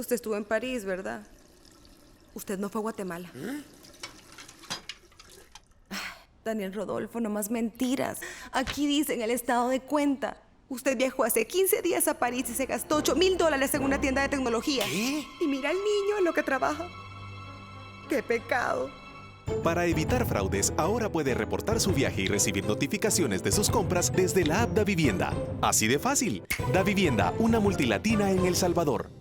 Usted estuvo en París, ¿verdad? Usted no fue a Guatemala. Daniel Rodolfo, no más mentiras. Aquí dice en el estado de cuenta. Usted viajó hace 15 días a París y se gastó $8,000 en una tienda de tecnología. ¿Qué? Y mira al niño en lo que trabaja. ¡Qué pecado! Para evitar fraudes, ahora puede reportar su viaje y recibir notificaciones de sus compras desde la app Davivienda. Así de fácil. Davivienda, una multilatina en El Salvador.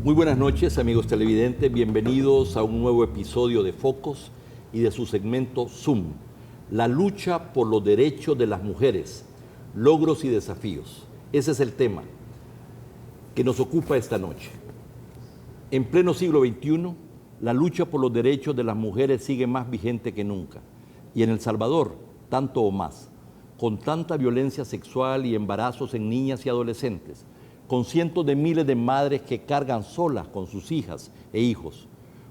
Muy buenas noches, amigos televidentes. Bienvenidos a un nuevo episodio de Focos y de su segmento Zoom, la lucha por los derechos de las mujeres, logros y desafíos. Ese es el tema que nos ocupa esta noche. En pleno siglo XXI, la lucha por los derechos de las mujeres sigue más vigente que nunca. Y en El Salvador, tanto o más, con tanta violencia sexual y embarazos en niñas y adolescentes, con cientos de miles de madres que cargan solas con sus hijas e hijos,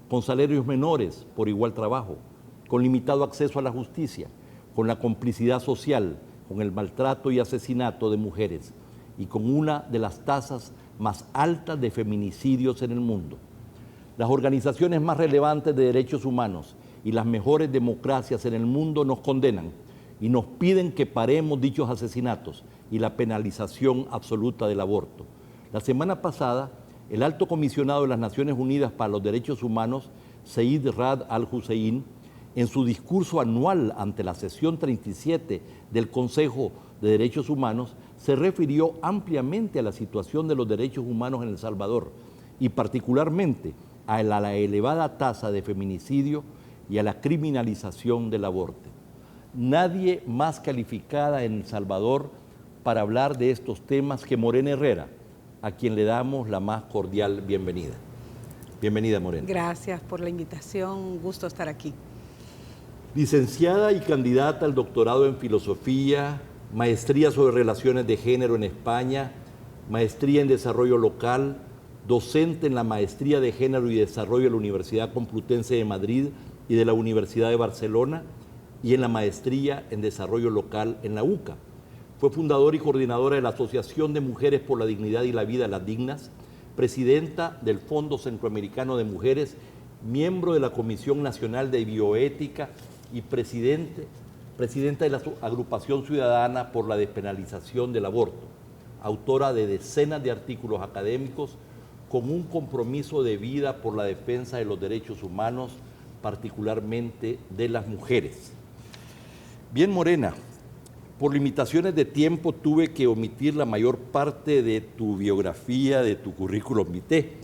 con salarios menores por igual trabajo, con limitado acceso a la justicia, con la complicidad social, con el maltrato y asesinato de mujeres y con una de las tasas más altas de feminicidios en el mundo. Las organizaciones más relevantes de derechos humanos y las mejores democracias en el mundo nos condenan y nos piden que paremos dichos asesinatos y la penalización absoluta del aborto. La semana pasada, el alto comisionado de las Naciones Unidas para los Derechos Humanos, Zeid Ra'ad al-Hussein, en su discurso anual ante la sesión 37 del Consejo de Derechos Humanos, se refirió ampliamente a la situación de los derechos humanos en El Salvador y particularmente a la elevada tasa de feminicidio y a la criminalización del aborto. Nadie más calificada en El Salvador para hablar de estos temas que Morena Herrera, a quien le damos la más cordial bienvenida. Bienvenida, Morena. Gracias por la invitación, un gusto estar aquí. Licenciada y candidata al doctorado en Filosofía, maestría sobre Relaciones de Género en España, maestría en Desarrollo Local, docente en la Maestría de Género y Desarrollo de la Universidad Complutense de Madrid y de la Universidad de Barcelona, y en la Maestría en Desarrollo Local en la UCA. Fue fundadora y coordinadora de la Asociación de Mujeres por la Dignidad y la Vida Las Dignas, presidenta del Fondo Centroamericano de Mujeres, miembro de la Comisión Nacional de Bioética y presidenta de la Agrupación Ciudadana por la Despenalización del Aborto, autora de decenas de artículos académicos con un compromiso de vida por la defensa de los derechos humanos, particularmente de las mujeres. Bien, Morena, por limitaciones de tiempo tuve que omitir la mayor parte de tu biografía, de tu currículum vitae,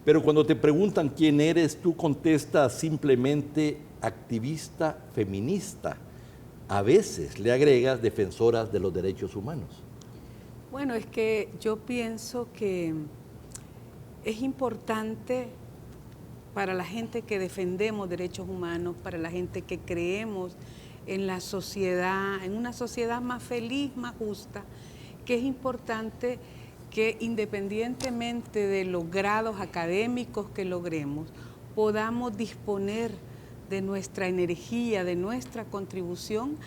pero cuando te preguntan quién eres, tú contestas simplemente activista feminista. A veces le agregas defensoras de los derechos humanos. Bueno, es que yo pienso que es importante para la gente que defendemos derechos humanos, para la gente que creemos en la sociedad, en una sociedad más feliz, más justa, que es importante que independientemente de los grados académicos que logremos, podamos disponer de nuestra energía, de nuestra contribución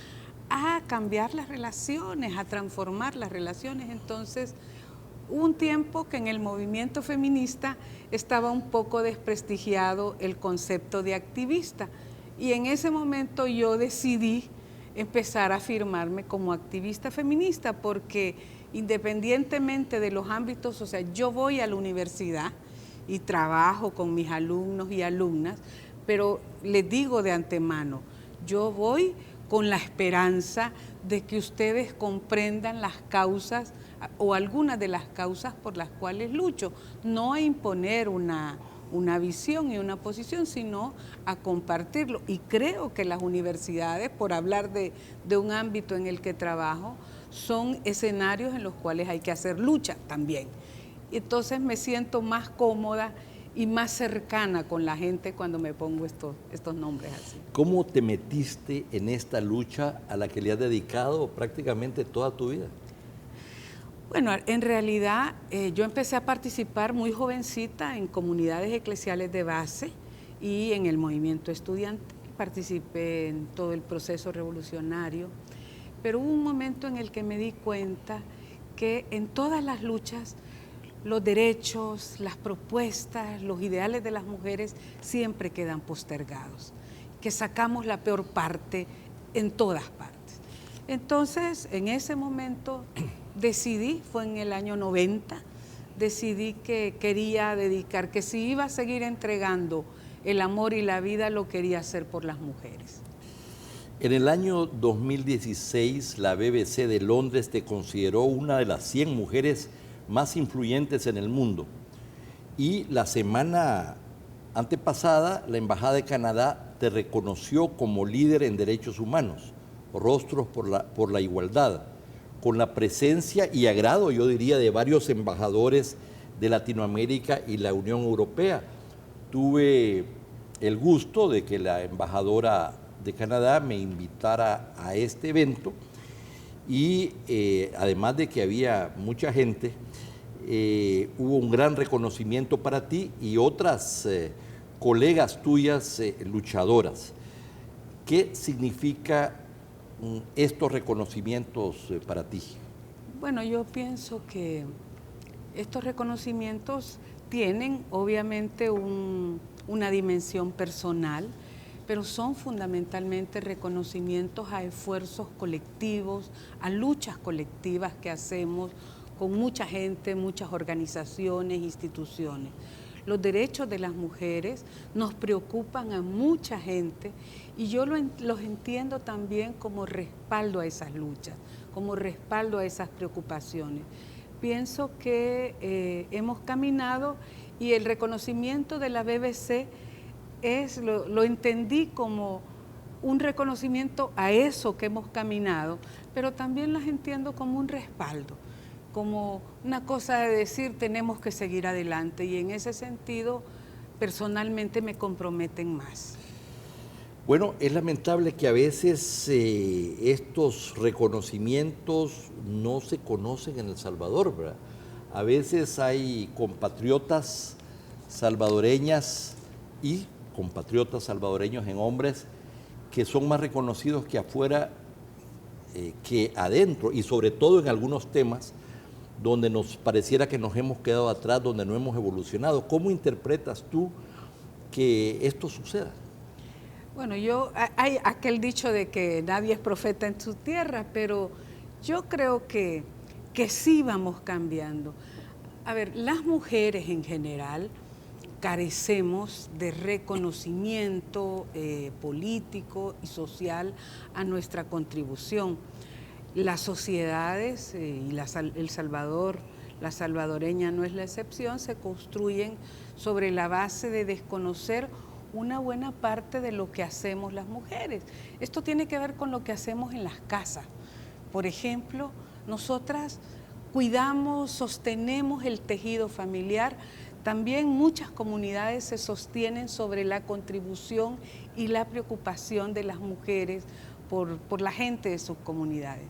a cambiar las relaciones, a transformar las relaciones. Entonces, hubo un tiempo que en el movimiento feminista estaba un poco desprestigiado el concepto de activista, y en ese momento yo decidí empezar a afirmarme como activista feminista, porque independientemente de los ámbitos, o sea, yo voy a la universidad y trabajo con mis alumnos y alumnas, pero les digo de antemano, yo voy con la esperanza de que ustedes comprendan las causas o algunas de las causas por las cuales lucho, no a imponer una una visión y una posición, sino a compartirlo. Y creo que las universidades, por hablar de un ámbito en el que trabajo, son escenarios en los cuales hay que hacer lucha también. Entonces me siento más cómoda y más cercana con la gente cuando me pongo estos nombres así. ¿Cómo te metiste en esta lucha a la que le has dedicado prácticamente toda tu vida? Bueno, en realidad yo empecé a participar muy jovencita en comunidades eclesiales de base y en el movimiento estudiantil. Participé en todo el proceso revolucionario, pero hubo un momento en el que me di cuenta que en todas las luchas los derechos, las propuestas, los ideales de las mujeres siempre quedan postergados, que sacamos la peor parte en todas partes. Entonces, en ese momento decidí, fue en el año 90, decidí que quería dedicar, que si iba a seguir entregando el amor y la vida, lo quería hacer por las mujeres. En el año 2016, la BBC de Londres te consideró una de las 100 mujeres más influyentes en el mundo. Y la semana antepasada, la Embajada de Canadá te reconoció como líder en derechos humanos, Rostros por la Igualdad, con la presencia y agrado, yo diría, de varios embajadores de Latinoamérica y la Unión Europea. Tuve el gusto de que la embajadora de Canadá me invitara a este evento y además de que había mucha gente, hubo un gran reconocimiento para ti y otras colegas tuyas luchadoras. ¿Qué significa estos reconocimientos para ti? Bueno, yo pienso que estos reconocimientos tienen obviamente una dimensión personal, pero son fundamentalmente reconocimientos a esfuerzos colectivos, a luchas colectivas que hacemos con mucha gente, muchas organizaciones, instituciones. Los derechos de las mujeres nos preocupan a mucha gente y yo los entiendo también como respaldo a esas luchas, como respaldo a esas preocupaciones. Pienso que hemos caminado y el reconocimiento de la BBC lo entendí como un reconocimiento a eso que hemos caminado, pero también las entiendo como un respaldo, como una cosa de decir tenemos que seguir adelante y en ese sentido personalmente me comprometen más. Bueno, es lamentable que a veces estos reconocimientos no se conocen en El Salvador, ¿verdad? A veces hay compatriotas salvadoreñas y compatriotas salvadoreños en hombres que son más reconocidos que afuera que adentro y sobre todo en algunos temas donde nos pareciera que nos hemos quedado atrás, donde no hemos evolucionado. ¿Cómo interpretas tú que esto suceda? Bueno, hay aquel dicho de que nadie es profeta en su tierra, pero yo creo que sí vamos cambiando. A ver, las mujeres en general carecemos de reconocimiento político y social a nuestra contribución. Las sociedades, y El Salvador, la salvadoreña no es la excepción, se construyen sobre la base de desconocer una buena parte de lo que hacemos las mujeres. Esto tiene que ver con lo que hacemos en las casas. Por ejemplo, nosotras cuidamos, sostenemos el tejido familiar. También muchas comunidades se sostienen sobre la contribución y la preocupación de las mujeres por la gente de sus comunidades.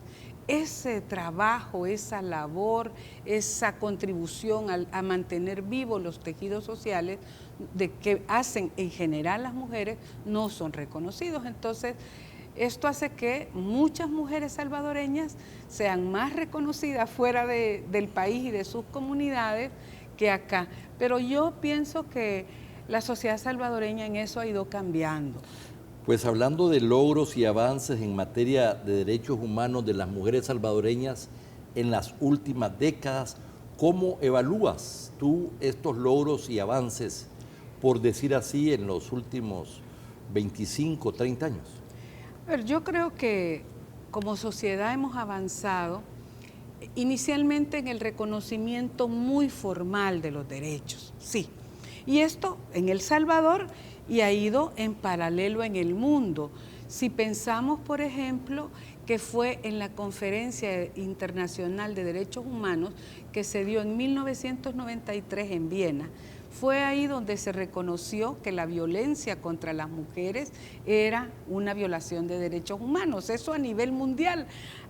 Ese trabajo, esa labor, esa contribución a mantener vivos los tejidos sociales que hacen en general las mujeres no son reconocidos. Entonces, esto hace que muchas mujeres salvadoreñas sean más reconocidas fuera del país y de sus comunidades que acá. Pero yo pienso que la sociedad salvadoreña en eso ha ido cambiando. Pues hablando de logros y avances en materia de derechos humanos de las mujeres salvadoreñas en las últimas décadas, ¿cómo evalúas tú estos logros y avances, por decir así, en los últimos 25, 30 años? A ver, yo creo que como sociedad hemos avanzado inicialmente en el reconocimiento muy formal de los derechos, sí. Y esto en El Salvador y ha ido en paralelo en el mundo. Si pensamos, por ejemplo, que fue en la Conferencia Internacional de Derechos Humanos que se dio en 1993 en Viena, fue ahí donde se reconoció que la violencia contra las mujeres era una violación de derechos humanos, eso a nivel mundial.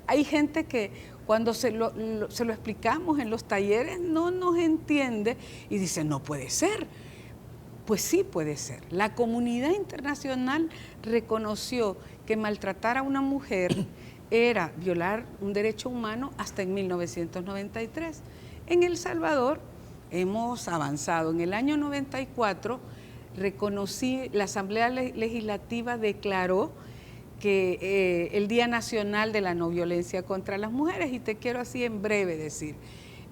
Hay gente que cuando se lo explicamos en los talleres no nos entiende y dice, no puede ser. Pues sí puede ser. La comunidad internacional reconoció que maltratar a una mujer era violar un derecho humano hasta en 1993. En El Salvador hemos avanzado. En el año 94 la Asamblea Legislativa declaró que el Día Nacional de la No Violencia contra las Mujeres, y te quiero así en breve decir,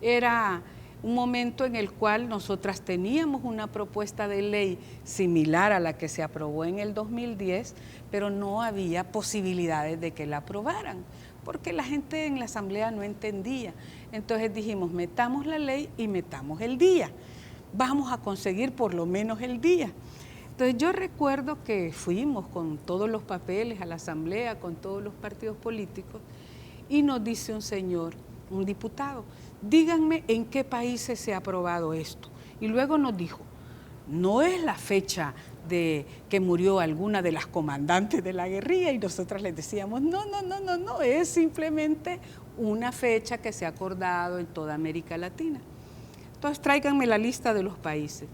era un momento en el cual nosotras teníamos una propuesta de ley similar a la que se aprobó en el 2010, pero no había posibilidades de que la aprobaran, porque la gente en la asamblea no entendía. Entonces dijimos, metamos la ley y metamos el día. Vamos a conseguir por lo menos el día. Entonces yo recuerdo que fuimos con todos los papeles a la asamblea, con todos los partidos políticos, y nos dice un señor, un diputado, díganme en qué países se ha aprobado esto. Y luego nos dijo, no es la fecha de que murió alguna de las comandantes de la guerrilla, y nosotras les decíamos, no, es simplemente una fecha que se ha acordado en toda América Latina. Entonces tráiganme la lista de los países.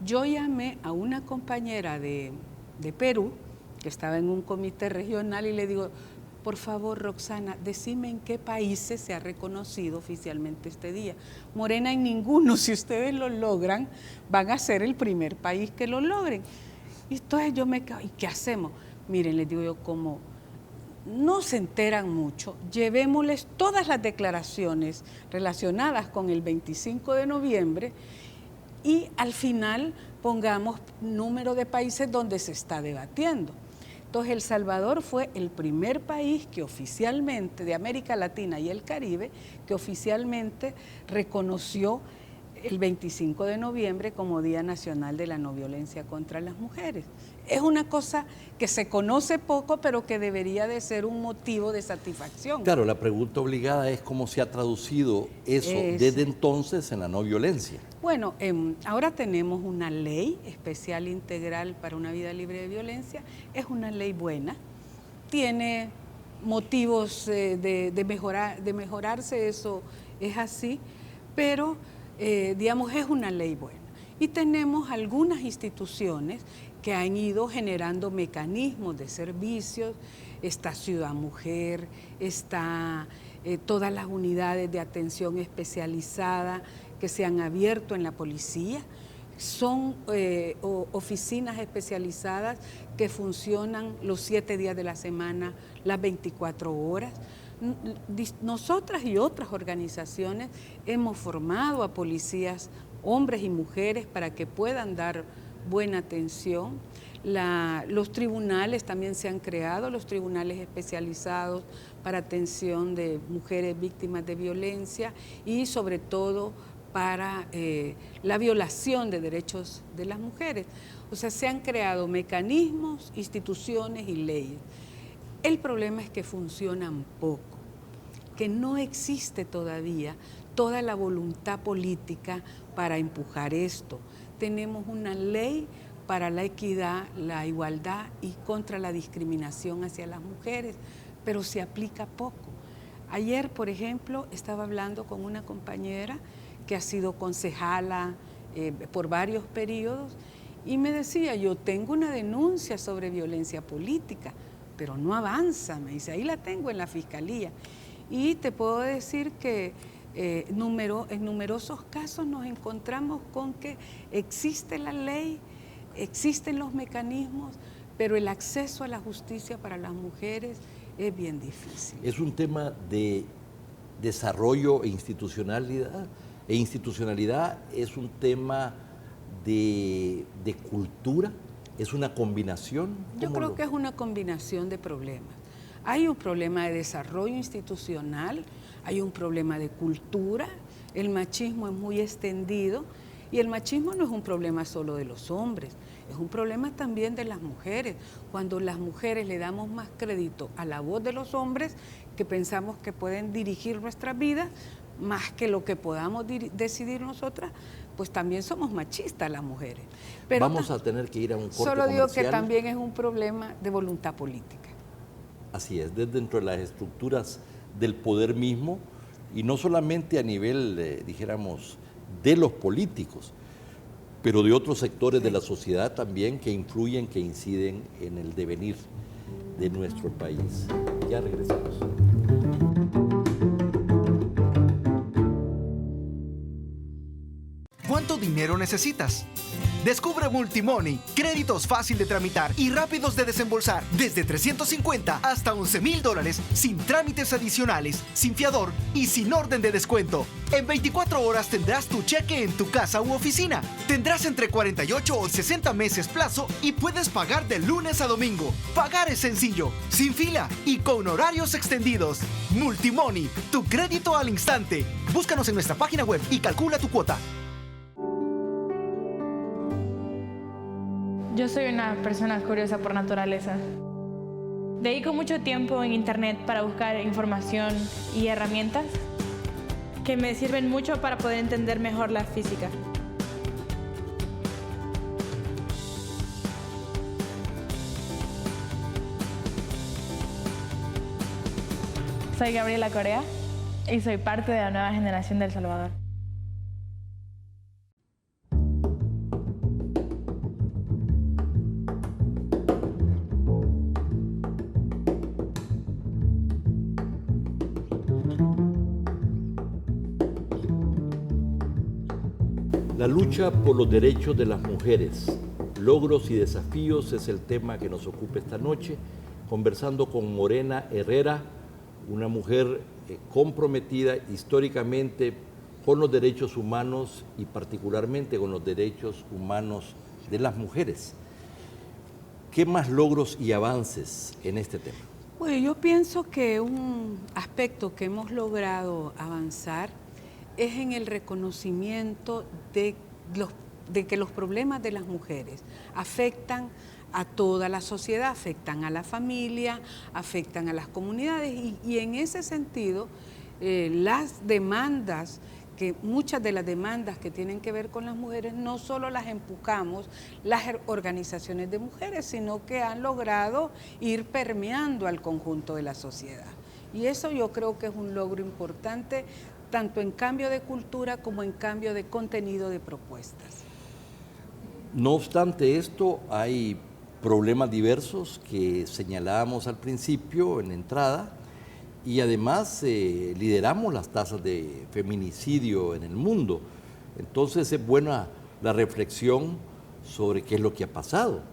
Yo llamé a una compañera de Perú, que estaba en un comité regional, y le digo, por favor, Roxana, decime en qué países se ha reconocido oficialmente este día. Morena, en ninguno. Si ustedes lo logran, van a ser el primer país que lo logren. Y entonces yo me quedo, ¿y qué hacemos? Miren, les digo yo, como no se enteran mucho, llevémosles todas las declaraciones relacionadas con el 25 de noviembre y al final pongamos número de países donde se está debatiendo. Entonces, El Salvador fue el primer país que oficialmente, de América Latina y el Caribe, que oficialmente reconoció el 25 de noviembre como Día Nacional de la No Violencia contra las Mujeres. Es una cosa que se conoce poco, pero que debería de ser un motivo de satisfacción. Claro, la pregunta obligada es cómo se ha traducido eso desde entonces en la no violencia. Bueno, ahora tenemos una ley especial integral para una vida libre de violencia. Es una ley buena, tiene motivos de mejorarse, eso es así, pero digamos, es una ley buena. Y tenemos algunas instituciones que han ido generando mecanismos de servicios, está Ciudad Mujer, está todas las unidades de atención especializada que se han abierto en la policía, son oficinas especializadas que funcionan los 7 días de la semana, las 24 horas. Nosotras y otras organizaciones hemos formado a policías, hombres y mujeres, para que puedan dar buena atención. Los tribunales también se han creado, los tribunales especializados para atención de mujeres víctimas de violencia y sobre todo para la violación de derechos de las mujeres. O sea, se han creado mecanismos, instituciones y leyes. El problema es que funcionan poco, que no existe todavía toda la voluntad política para empujar esto. Tenemos una ley para la equidad, la igualdad y contra la discriminación hacia las mujeres, pero se aplica poco. Ayer, por ejemplo, estaba hablando con una compañera que ha sido concejala por varios periodos y me decía, yo tengo una denuncia sobre violencia política, pero no avanza, me dice, ahí la tengo en la fiscalía. Y te puedo decir que en numerosos casos nos encontramos con que existe la ley, existen los mecanismos, pero el acceso a la justicia para las mujeres es bien difícil. Es un tema de desarrollo e institucionalidad. E institucionalidad es un tema de cultura, es una combinación. Yo creo que es una combinación de problemas. Hay un problema de desarrollo institucional, hay un problema de cultura, el machismo es muy extendido Y el machismo no es un problema solo de los hombres, es un problema también de las mujeres. Cuando las mujeres le damos más crédito a la voz de los hombres, que pensamos que pueden dirigir nuestras vidas, más que lo que podamos decidir nosotras, pues también somos machistas las mujeres. Pero vamos a tener que ir a un corte solo digo comercial. que también es un problema de voluntad política. Así es, desde dentro de las estructuras del poder mismo, y no solamente a nivel, dijéramos, de los políticos, pero de otros sectores de la sociedad también que influyen, que inciden en el devenir de nuestro país. Ya regresamos. ¿Cuánto dinero necesitas? Descubre Multimoney, créditos fácil de tramitar y rápidos de desembolsar, desde $350 hasta $11,000, sin trámites adicionales, sin fiador y sin orden de descuento. En 24 horas tendrás tu cheque en tu casa u oficina. Tendrás entre 48 o 60 meses plazo y puedes pagar de lunes a domingo. Pagar es sencillo, sin fila y con horarios extendidos. Multimoney, tu crédito al instante. Búscanos en nuestra página web y calcula tu cuota. Yo soy una persona curiosa por naturaleza. Dedico mucho tiempo en internet para buscar información y herramientas que me sirven mucho para poder entender mejor la física. Soy Gabriela Corea y soy parte de la nueva generación de El Salvador. La lucha por los derechos de las mujeres, logros y desafíos es el tema que nos ocupa esta noche, conversando con Morena Herrera, una mujer comprometida históricamente con los derechos humanos y particularmente con los derechos humanos de las mujeres. ¿Qué más logros y avances en este tema? Bueno, yo pienso que un aspecto que hemos logrado avanzar es en el reconocimiento de que los problemas de las mujeres afectan a toda la sociedad, afectan a la familia, afectan a las comunidades y en ese sentido las demandas, muchas de las demandas que tienen que ver con las mujeres no solo las empujamos las organizaciones de mujeres, sino que han logrado ir permeando al conjunto de la sociedad. Y eso yo creo que es un logro importante, tanto en cambio de cultura como en cambio de contenido de propuestas. No obstante esto, hay problemas diversos que señalábamos al principio, en la entrada, y además lideramos las tasas de feminicidio en el mundo. Entonces es buena la reflexión sobre qué es lo que ha pasado,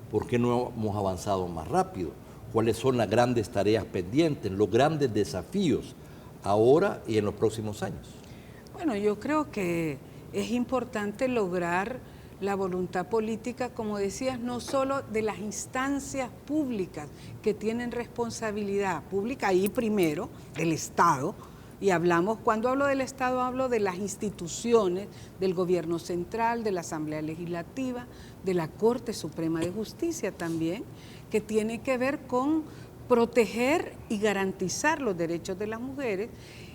por qué no hemos avanzado más rápido, cuáles son las grandes tareas pendientes, los grandes desafíos ahora y en los próximos años. Bueno, yo creo que es importante lograr la voluntad política, como decías, no solo de las instancias públicas que tienen responsabilidad pública, ahí primero, del Estado, y cuando hablo del Estado, hablo de las instituciones, del Gobierno Central, de la Asamblea Legislativa, de la Corte Suprema de Justicia también, que tiene que ver con proteger y garantizar los derechos de las mujeres,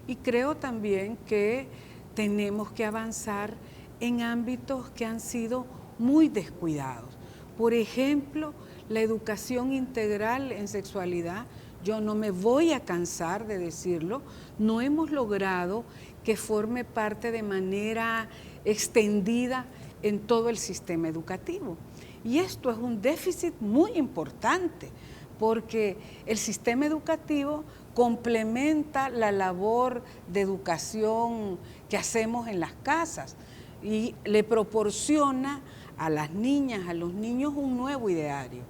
y creo también que tenemos que avanzar en ámbitos que han sido muy descuidados. Por ejemplo, la educación integral en sexualidad, yo no me voy a cansar de decirlo, no hemos logrado que forme parte de manera extendida en todo el sistema educativo. Y esto es un déficit muy importante, porque el sistema educativo complementa la labor de educación que hacemos en las casas y le proporciona a las niñas, a los niños un nuevo ideario.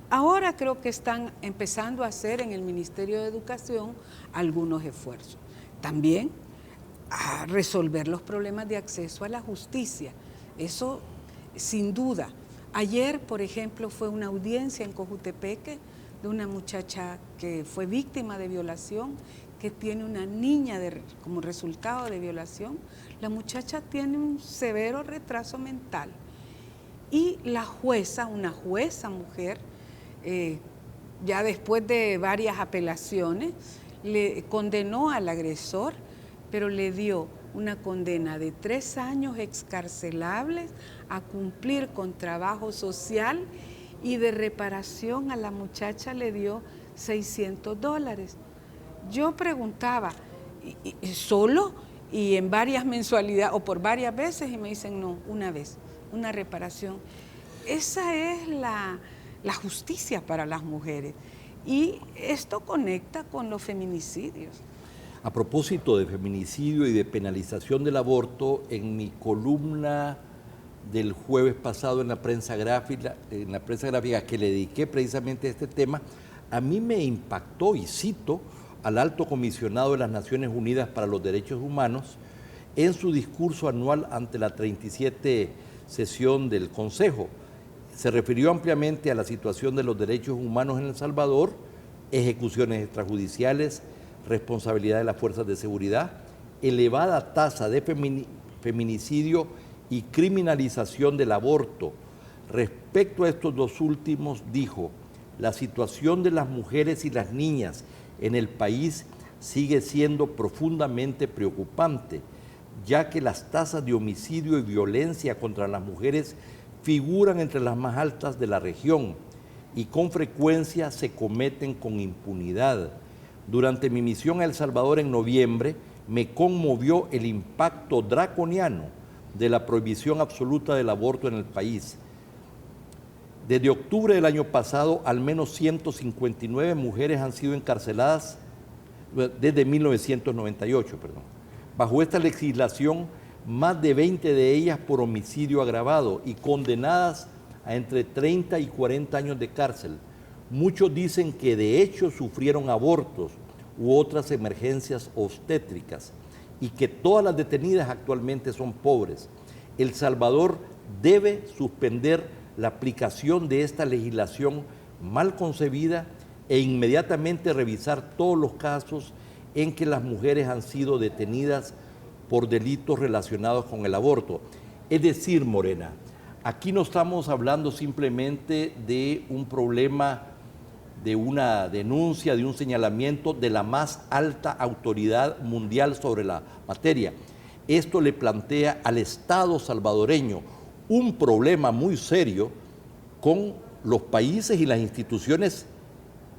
Ahora creo que están empezando a hacer en el Ministerio de Educación algunos esfuerzos. También a resolver los problemas de acceso a la justicia. Eso sin duda. Ayer, por ejemplo, fue una audiencia en Cojutepeque de una muchacha que fue víctima de violación, que tiene una niña como resultado de violación, la muchacha tiene un severo retraso mental. Y la jueza, una jueza mujer, ya después de varias apelaciones, le condenó al agresor, pero le dio una condena de 3 años excarcelables a cumplir con trabajo social, y de reparación a la muchacha le dio $600. Yo preguntaba, ¿solo? Y en varias mensualidades o por varias veces, y me dicen no, una vez, una reparación. Esa es la justicia para las mujeres, y esto conecta con los feminicidios. A propósito de feminicidio y de penalización del aborto, en mi columna del jueves pasado en la prensa gráfica que le dediqué precisamente a este tema, a mí me impactó, y cito al Alto Comisionado de las Naciones Unidas para los Derechos Humanos en su discurso anual ante la 37 sesión del Consejo. Se refirió ampliamente a la situación de los derechos humanos en El Salvador, ejecuciones extrajudiciales, responsabilidad de las fuerzas de seguridad, elevada tasa de feminicidio y criminalización del aborto. Respecto a estos dos últimos, dijo: la situación de las mujeres y las niñas en el país sigue siendo profundamente preocupante, ya que las tasas de homicidio y violencia contra las mujeres figuran entre las más altas de la región y con frecuencia se cometen con impunidad. Durante mi misión a El Salvador en noviembre, me conmovió el impacto draconiano de la prohibición absoluta del aborto en el país. Desde octubre del año pasado, al menos 159 mujeres han sido encarceladas desde 1998, Bajo esta legislación, más de 20 de ellas por homicidio agravado y condenadas a entre 30 y 40 años de cárcel. Muchos dicen que de hecho sufrieron abortos u otras emergencias obstétricas y que todas las detenidas actualmente son pobres. El Salvador debe suspender la aplicación de esta legislación mal concebida e inmediatamente revisar todos los casos en que las mujeres han sido detenidas por delitos relacionados con el aborto. Es decir, Morena, aquí no estamos hablando simplemente de un problema, de una denuncia, de un señalamiento de la más alta autoridad mundial sobre la materia. Esto le plantea al Estado salvadoreño un problema muy serio con los países y las instituciones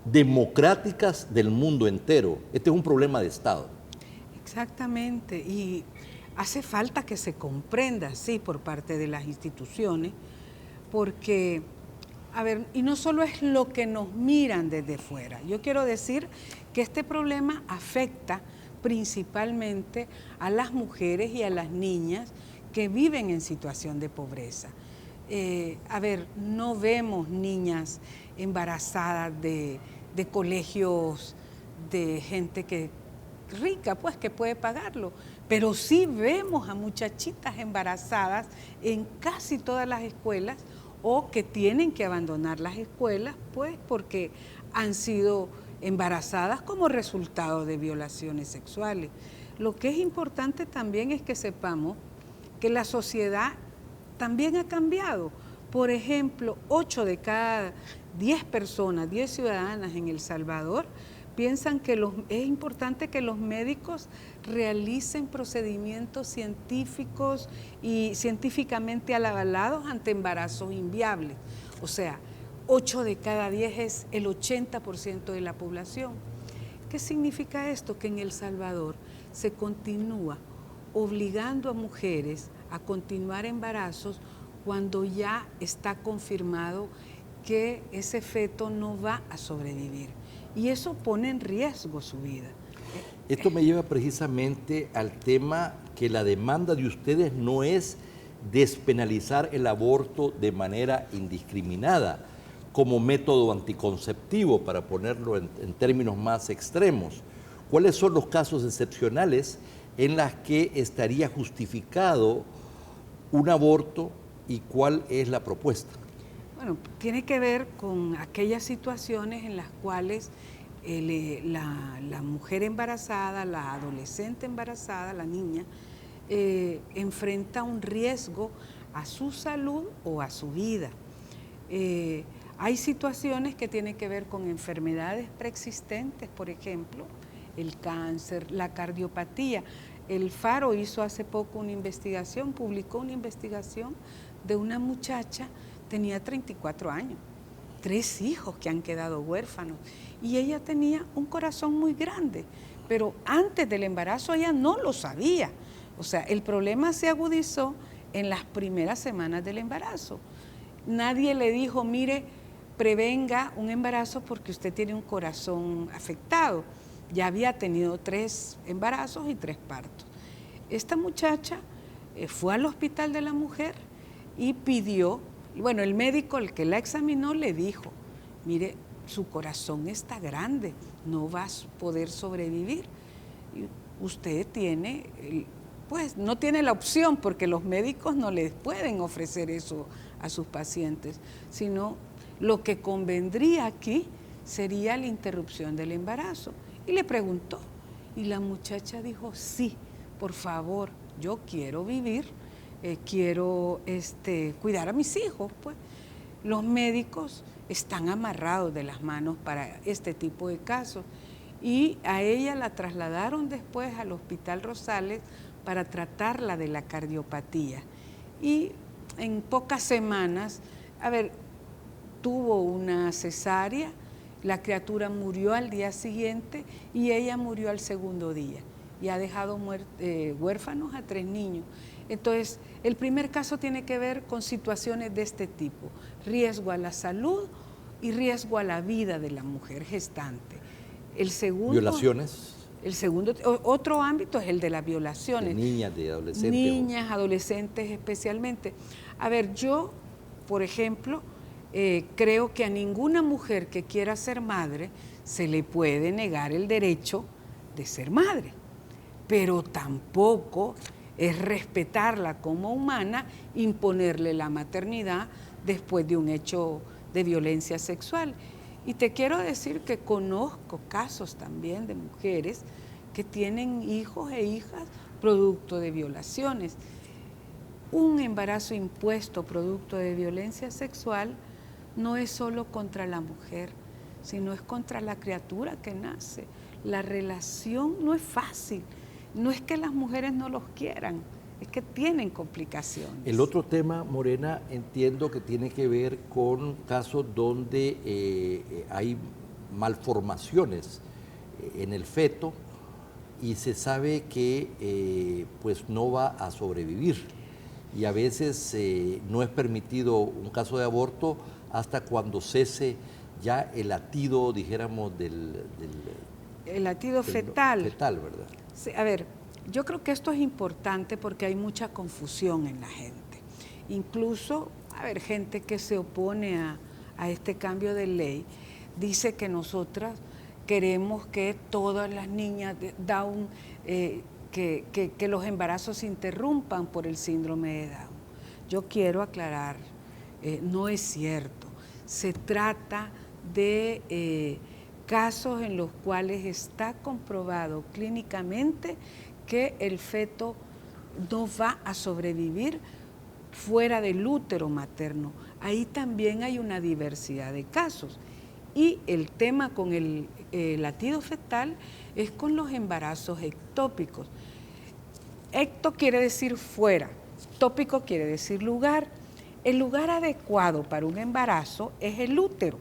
democráticas del mundo entero. Este es un problema de Estado. Exactamente, y hace falta que se comprenda, sí, por parte de las instituciones, porque, a ver, y no solo es lo que nos miran desde fuera. Yo quiero decir que este problema afecta principalmente a las mujeres y a las niñas que viven en situación de pobreza. A ver, no vemos niñas embarazadas de colegios de gente rica, pues, que puede pagarlo, pero sí vemos a muchachitas embarazadas en casi todas las escuelas, o que tienen que abandonar las escuelas, pues, porque han sido embarazadas como resultado de violaciones sexuales. Lo que es importante también es que sepamos que la sociedad también ha cambiado. Por ejemplo, 8 de cada 10 personas, 10 ciudadanas en El Salvador, piensan que es importante que los médicos realicen procedimientos científicos y científicamente avalados ante embarazos inviables. O sea, 8 de cada 10 es el 80% de la población. ¿Qué significa esto? Que en El Salvador se continúa obligando a mujeres a continuar embarazos cuando ya está confirmado que ese feto no va a sobrevivir. Y eso pone en riesgo su vida. Esto me lleva precisamente al tema que la demanda de ustedes no es despenalizar el aborto de manera indiscriminada como método anticonceptivo, para ponerlo en términos más extremos. ¿Cuáles son los casos excepcionales en los que estaría justificado un aborto y cuál es la propuesta? Bueno, tiene que ver con aquellas situaciones en las cuales la mujer embarazada, la adolescente embarazada, la niña, enfrenta un riesgo a su salud o a su vida. Hay situaciones que tienen que ver con enfermedades preexistentes, por ejemplo, el cáncer, la cardiopatía. El Faro hizo hace poco una investigación, publicó una investigación de una muchacha, tenía 34 años, 3 hijos que han quedado huérfanos, y ella tenía un corazón muy grande, pero antes del embarazo ella no lo sabía. O sea, el problema se agudizó en las primeras semanas del embarazo. Nadie le dijo, mire, prevenga un embarazo porque usted tiene un corazón afectado. Ya había tenido 3 embarazos y 3 partos. Esta muchacha fue al hospital de la mujer y pidió, bueno, el médico, el que la examinó, le dijo, mire, su corazón está grande, no va a poder sobrevivir. Y usted tiene, pues no tiene la opción porque los médicos no les pueden ofrecer eso a sus pacientes, sino lo que convendría aquí sería la interrupción del embarazo. Y le preguntó, y la muchacha dijo, sí, por favor, yo quiero vivir, quiero cuidar a mis hijos, pues. Los médicos están amarrados de las manos para este tipo de casos, y a ella la trasladaron después al Hospital Rosales para tratarla de la cardiopatía. Y en pocas semanas, tuvo una cesárea, la criatura murió al día siguiente y ella murió al segundo día y ha dejado huérfanos a 3 niños. Entonces, el primer caso tiene que ver con situaciones de este tipo, riesgo a la salud y riesgo a la vida de la mujer gestante. El segundo... ¿Violaciones? El segundo, otro ámbito es el de las violaciones. De niñas, de adolescentes. Niñas, adolescentes especialmente. Yo, por ejemplo, creo que a ninguna mujer que quiera ser madre se le puede negar el derecho de ser madre, pero tampoco es respetarla como humana, imponerle la maternidad después de un hecho de violencia sexual. Y te quiero decir que conozco casos también de mujeres que tienen hijos e hijas producto de violaciones. Un embarazo impuesto producto de violencia sexual no es solo contra la mujer, sino es contra la criatura que nace. La relación no es fácil, no es que las mujeres no los quieran, es que tienen complicaciones. El otro tema, Morena, entiendo que tiene que ver con casos donde hay malformaciones en el feto y se sabe que pues no va a sobrevivir. Y a veces no es permitido un caso de aborto hasta cuando cese ya el latido, dijéramos, el latido fetal. Fetal, ¿verdad? Sí, yo creo que esto es importante porque hay mucha confusión en la gente. Incluso, gente que se opone a este cambio de ley, dice que nosotras queremos que todas las niñas que los embarazos se interrumpan por el síndrome de Down. Yo quiero aclarar, no es cierto. Se trata de casos en los cuales está comprobado clínicamente que el feto no va a sobrevivir fuera del útero materno. Ahí también hay una diversidad de casos. Y el tema con el latido fetal es con los embarazos ectópicos. Ecto quiere decir fuera, tópico quiere decir lugar. El lugar adecuado para un embarazo es el útero.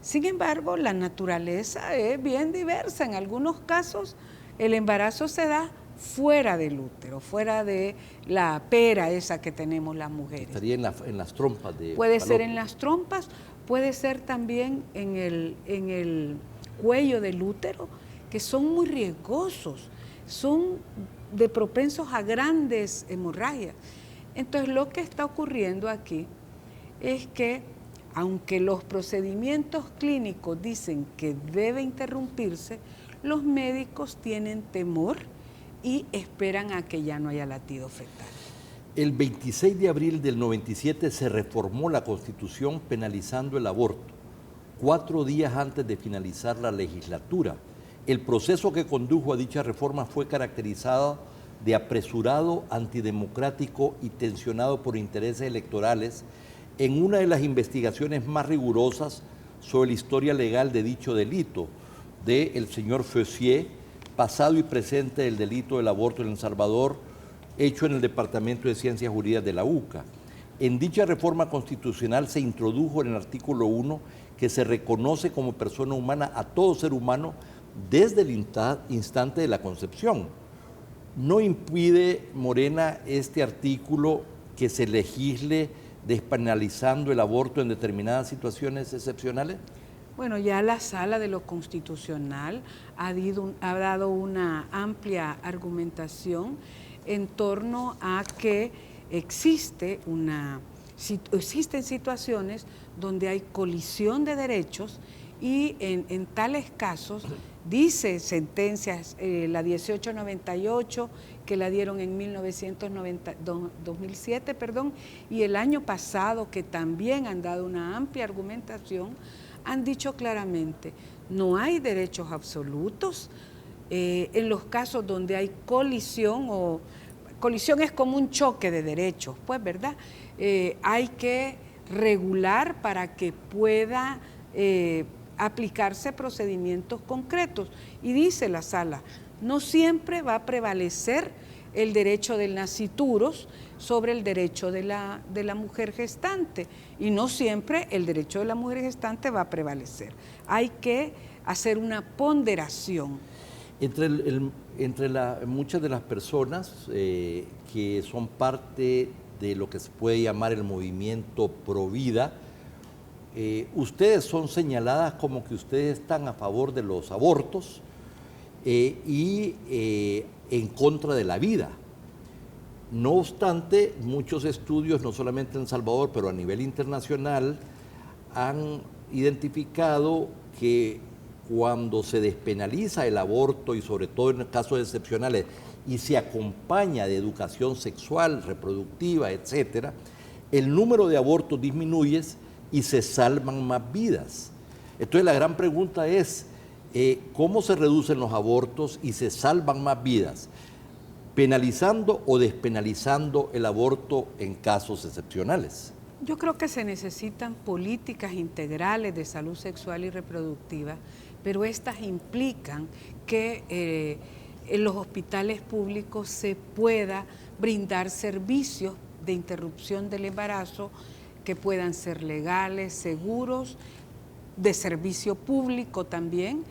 Sin embargo, la naturaleza es bien diversa. En algunos casos, el embarazo se da fuera del útero, fuera de la pera esa que tenemos las mujeres. Estaría en las trompas de Puede ser falopio. en las trompas, puede ser también en el cuello del útero, que son muy riesgosos, son de propensos a grandes hemorragias. Entonces, lo que está ocurriendo aquí es que, aunque los procedimientos clínicos dicen que debe interrumpirse, los médicos tienen temor y esperan a que ya no haya latido fetal. El 26 de abril del 97 se reformó la Constitución penalizando el aborto. 4 días antes de finalizar la legislatura. El proceso que condujo a dicha reforma fue caracterizado de apresurado, antidemocrático y tensionado por intereses electorales en una de las investigaciones más rigurosas sobre la historia legal de dicho delito, del señor Feussier, pasado y presente del delito del aborto en El Salvador, hecho en el Departamento de Ciencias Jurídicas de la UCA. En dicha reforma constitucional se introdujo en el artículo 1 que se reconoce como persona humana a todo ser humano desde el instante de la concepción. ¿No impide, Morena, este artículo que se legisle despenalizando el aborto en determinadas situaciones excepcionales? Bueno, ya la Sala de lo Constitucional ha dado una amplia argumentación en torno a que existen situaciones donde hay colisión de derechos y en tales casos, dice sentencias, la 1898, que la dieron en 2007, y el año pasado, que también han dado una amplia argumentación, han dicho claramente, no hay derechos absolutos. En los casos donde hay colisión, colisión es como un choque de derechos, pues, ¿verdad? Hay que regular para que pueda aplicarse procedimientos concretos. Y dice la Sala, no siempre va a prevalecer el derecho del nasciturus sobre el derecho de la mujer gestante, y no siempre el derecho de la mujer gestante va a prevalecer. Hay que hacer una ponderación. Entre muchas de las personas que son parte de lo que se puede llamar el movimiento Provida, ustedes son señaladas como que ustedes están a favor de los abortos y en contra de la vida. No obstante, muchos estudios, no solamente en El Salvador, pero a nivel internacional, han identificado que cuando se despenaliza el aborto, y sobre todo en casos excepcionales, y se acompaña de educación sexual, reproductiva, etcétera, el número de abortos disminuye y se salvan más vidas. Entonces la gran pregunta es, ¿cómo se reducen los abortos y se salvan más vidas? ¿Penalizando o despenalizando el aborto en casos excepcionales? Yo creo que se necesitan políticas integrales de salud sexual y reproductiva, pero estas implican que en los hospitales públicos se pueda brindar servicios de interrupción del embarazo que puedan ser legales, seguros, de servicio público también,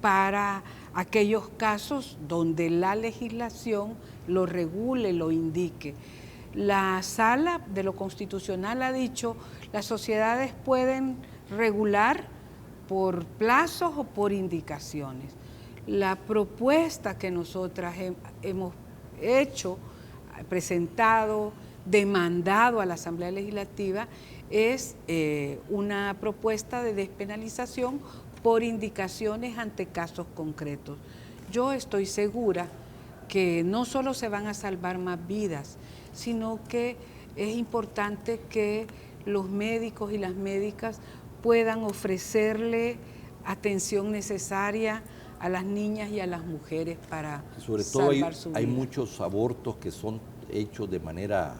para aquellos casos donde la legislación lo regule, lo indique. La Sala de lo Constitucional ha dicho, las sociedades pueden regular por plazos o por indicaciones. La propuesta que nosotras hemos hecho, presentado, demandado a la Asamblea Legislativa es una propuesta de despenalización por indicaciones ante casos concretos. Yo estoy segura que no solo se van a salvar más vidas, sino que es importante que los médicos y las médicas puedan ofrecerle atención necesaria a las niñas y a las mujeres para sobre todo salvar su vida. Hay muchos abortos que son hechos de manera,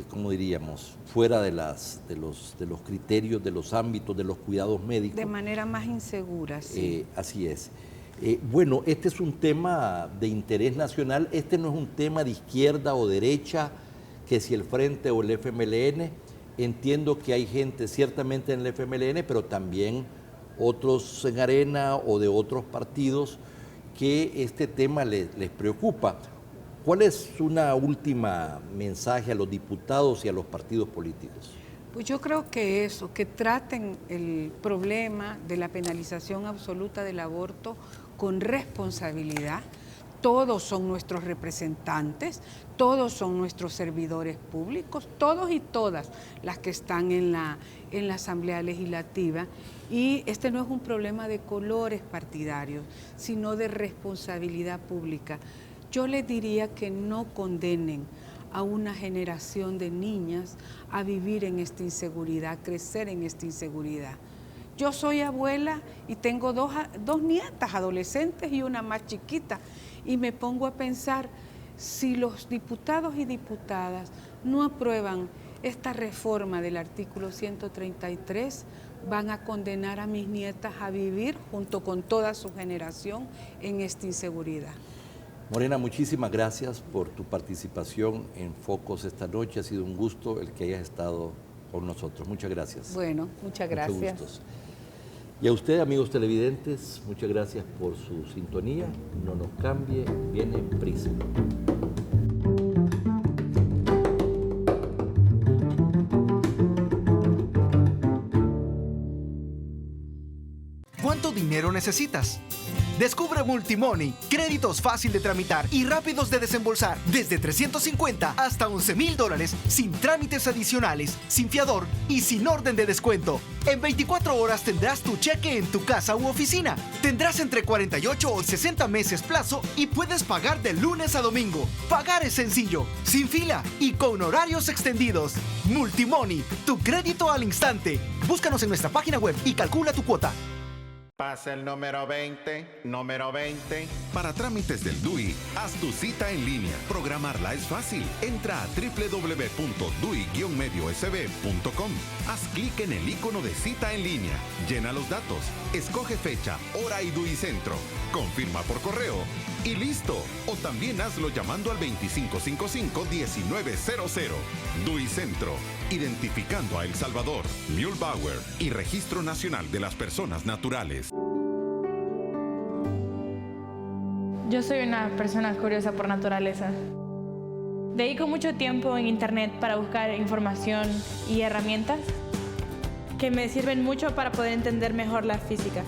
¿cómo diríamos?, fuera de los criterios, de los ámbitos, de los cuidados médicos. De manera más insegura, sí. Así es. Bueno, este es un tema de interés nacional, este no es un tema de izquierda o derecha, que si el Frente o el FMLN. Entiendo que hay gente ciertamente en el FMLN, pero también otros en Arena o de otros partidos que este tema les preocupa. ¿Cuál es una última mensaje a los diputados y a los partidos políticos? Pues yo creo que eso, que traten el problema de la penalización absoluta del aborto con responsabilidad. Todos son nuestros representantes, todos son nuestros servidores públicos, todos y todas las que están en la Asamblea Legislativa. Y este no es un problema de colores partidarios, sino de responsabilidad pública. Yo les diría que no condenen a una generación de niñas a vivir en esta inseguridad, crecer en esta inseguridad. Yo soy abuela y tengo dos nietas adolescentes y una más chiquita. Y me pongo a pensar, si los diputados y diputadas no aprueban esta reforma del artículo 133, van a condenar a mis nietas a vivir junto con toda su generación en esta inseguridad. Morena, muchísimas gracias por tu participación en Focos esta noche. Ha sido un gusto el que hayas estado con nosotros. Muchas gracias. Bueno, muchas gracias. Muchos gustos. Y a usted, amigos televidentes, muchas gracias por su sintonía. No nos cambie, viene Prisma. ¿Cuánto dinero necesitas? Descubre Multimoney, créditos fácil de tramitar y rápidos de desembolsar, desde 350 hasta $11,000, sin trámites adicionales, sin fiador y sin orden de descuento. En 24 horas tendrás tu cheque en tu casa u oficina. Tendrás entre 48 o 60 meses plazo y puedes pagar de lunes a domingo. Pagar es sencillo, sin fila y con horarios extendidos. Multimoney, tu crédito al instante. Búscanos en nuestra página web y calcula tu cuota. Pasa el número 20, número 20. Para trámites del DUI, haz tu cita en línea. Programarla es fácil. Entra a www.dui-mediosb.com. Haz clic en el icono de cita en línea. Llena los datos. Escoge fecha, hora y DUI Centro. Confirma por correo y listo. O también hazlo llamando al 2555-1900. DUI Centro. Identificando a El Salvador, Mühlbauer y Registro Nacional de las Personas Naturales. Yo soy una persona curiosa por naturaleza. Dedico mucho tiempo en internet para buscar información y herramientas que me sirven mucho para poder entender mejor la física.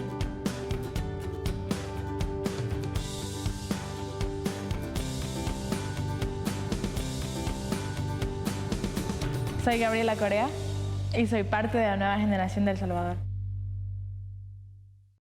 Soy Gabriela Corea y soy parte de la nueva generación de El Salvador.